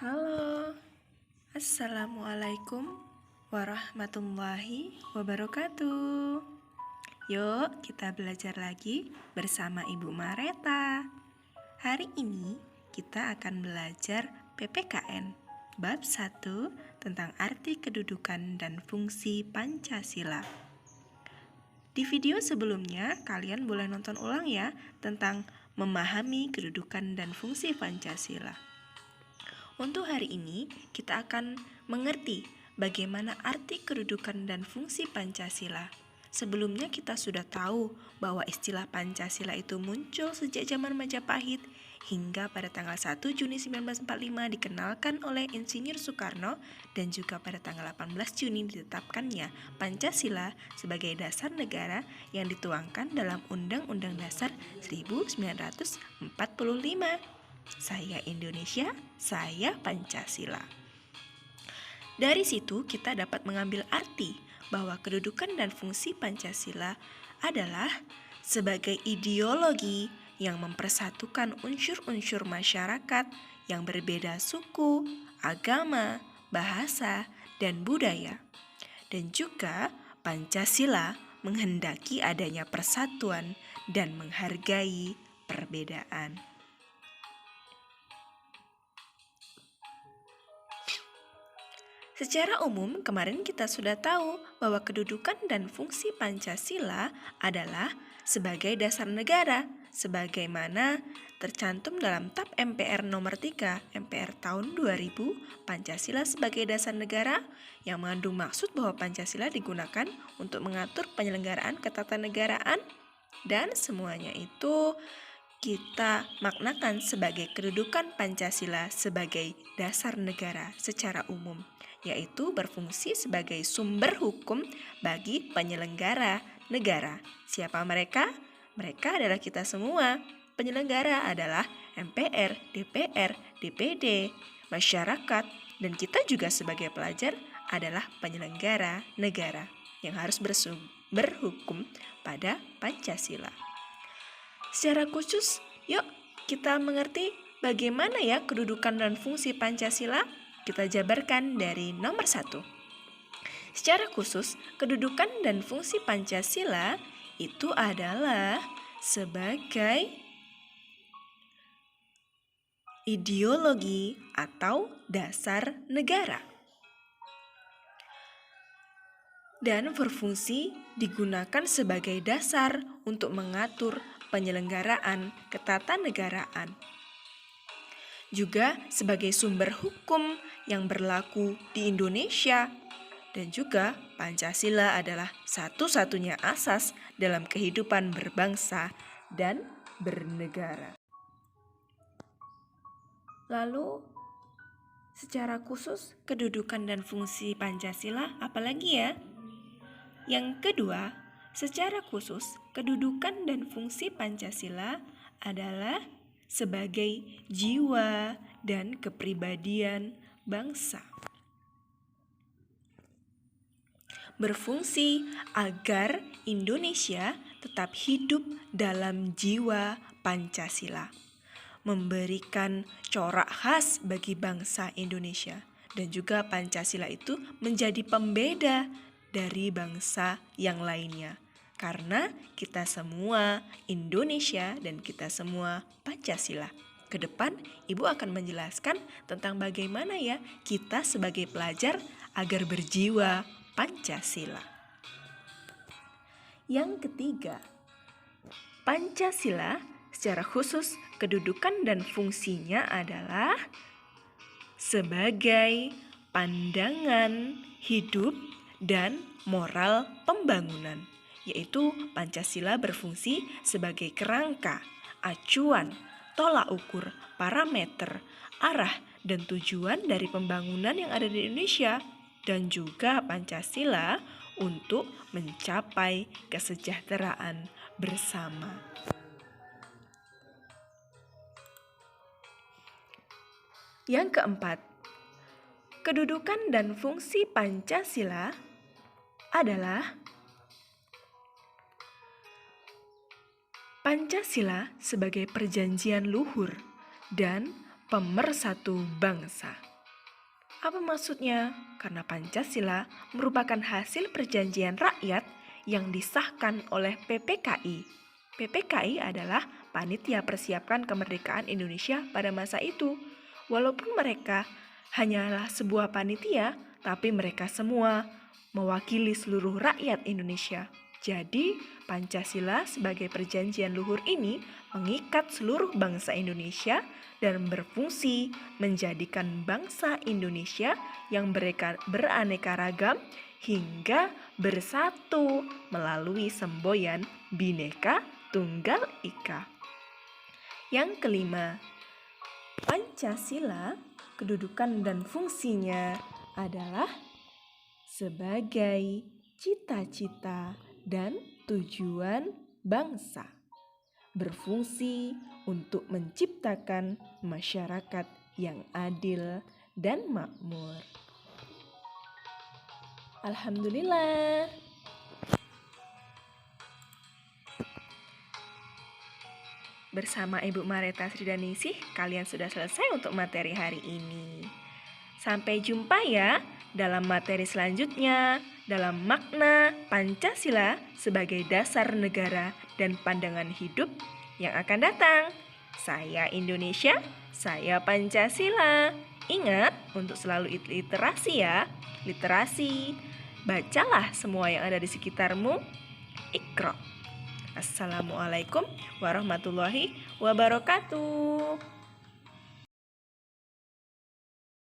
Halo, Assalamualaikum warahmatullahi wabarakatuh. Yuk kita belajar lagi bersama Ibu Mareta. Hari ini kita akan belajar PPKN Bab 1 tentang arti kedudukan dan fungsi Pancasila. Di video sebelumnya kalian boleh nonton ulang ya tentang memahami kedudukan dan fungsi Pancasila. Untuk hari ini, kita akan mengerti bagaimana arti kedudukan dan fungsi Pancasila. Sebelumnya kita sudah tahu bahwa istilah Pancasila itu muncul sejak zaman Majapahit hingga pada tanggal 1 Juni 1945 dikenalkan oleh Insinyur Soekarno dan juga pada tanggal 18 Juni ditetapkannya Pancasila sebagai dasar negara yang dituangkan dalam Undang-Undang Dasar 1945. Saya Indonesia, saya Pancasila. Dari situ kita dapat mengambil arti bahwa kedudukan dan fungsi Pancasila adalah sebagai ideologi yang mempersatukan unsur-unsur masyarakat yang berbeda suku, agama, bahasa, dan budaya. Dan juga Pancasila menghendaki adanya persatuan dan menghargai perbedaan. Secara umum, kemarin kita sudah tahu bahwa kedudukan dan fungsi Pancasila adalah sebagai dasar negara, sebagaimana tercantum dalam TAP MPR nomor 3 MPR tahun 2000, Pancasila sebagai dasar negara yang mengandung maksud bahwa Pancasila digunakan untuk mengatur penyelenggaraan ketatanegaraan dan semuanya itu kita maknakan sebagai kedudukan Pancasila sebagai dasar negara secara umum, yaitu berfungsi sebagai sumber hukum bagi penyelenggara negara. Siapa mereka? Mereka adalah kita semua. Penyelenggara adalah MPR, DPR, DPD, masyarakat, dan kita juga sebagai pelajar adalah penyelenggara negara yang harus berhukum pada Pancasila. Secara khusus, yuk kita mengerti bagaimana ya kedudukan dan fungsi Pancasila. Kita jabarkan dari nomor 1. Secara khusus, kedudukan dan fungsi Pancasila itu adalah sebagai ideologi atau dasar negara. Dan berfungsi digunakan sebagai dasar untuk mengatur penyelenggaraan ketatanegaraan. Juga sebagai sumber hukum yang berlaku di Indonesia. Dan juga Pancasila adalah satu-satunya asas dalam kehidupan berbangsa dan bernegara. Lalu, secara khusus kedudukan dan fungsi Pancasila apalagi ya? Yang kedua, secara khusus kedudukan dan fungsi Pancasila adalah sebagai jiwa dan kepribadian bangsa. Berfungsi agar Indonesia tetap hidup dalam jiwa Pancasila. Memberikan corak khas bagi bangsa Indonesia. Dan juga Pancasila itu menjadi pembeda dari bangsa yang lainnya. Karena kita semua Indonesia dan kita semua Pancasila. Ke depan Ibu akan menjelaskan tentang bagaimana ya kita sebagai pelajar agar berjiwa Pancasila. Yang ketiga, Pancasila secara khusus kedudukan dan fungsinya adalah sebagai pandangan hidup dan moral pembangunan, yaitu Pancasila berfungsi sebagai kerangka, acuan, tolak ukur, parameter, arah, dan tujuan dari pembangunan yang ada di Indonesia, dan juga Pancasila untuk mencapai kesejahteraan bersama. Yang keempat, kedudukan dan fungsi Pancasila adalah Pancasila sebagai perjanjian luhur dan pemersatu bangsa. Apa maksudnya? Karena Pancasila merupakan hasil perjanjian rakyat yang disahkan oleh PPKI. PPKI adalah Panitia Persiapkan Kemerdekaan Indonesia pada masa itu. Walaupun mereka hanyalah sebuah panitia, tapi mereka semua mewakili seluruh rakyat Indonesia. Jadi, Pancasila sebagai perjanjian luhur ini mengikat seluruh bangsa Indonesia dan berfungsi menjadikan bangsa Indonesia yang beraneka ragam hingga bersatu melalui semboyan Bhinneka Tunggal Ika. Yang kelima, Pancasila, kedudukan dan fungsinya adalah sebagai cita-cita dan tujuan bangsa, berfungsi untuk menciptakan masyarakat yang adil dan makmur. Alhamdulillah. Bersama Ibu Mareta Sridaningsih, kalian sudah selesai untuk materi hari ini. Sampai jumpa ya dalam materi selanjutnya dalam makna Pancasila sebagai dasar negara dan pandangan hidup yang akan datang. Saya Indonesia, saya Pancasila. Ingat untuk selalu literasi ya. Literasi. Bacalah semua yang ada di sekitarmu. Iqra. Assalamualaikum warahmatullahi wabarakatuh.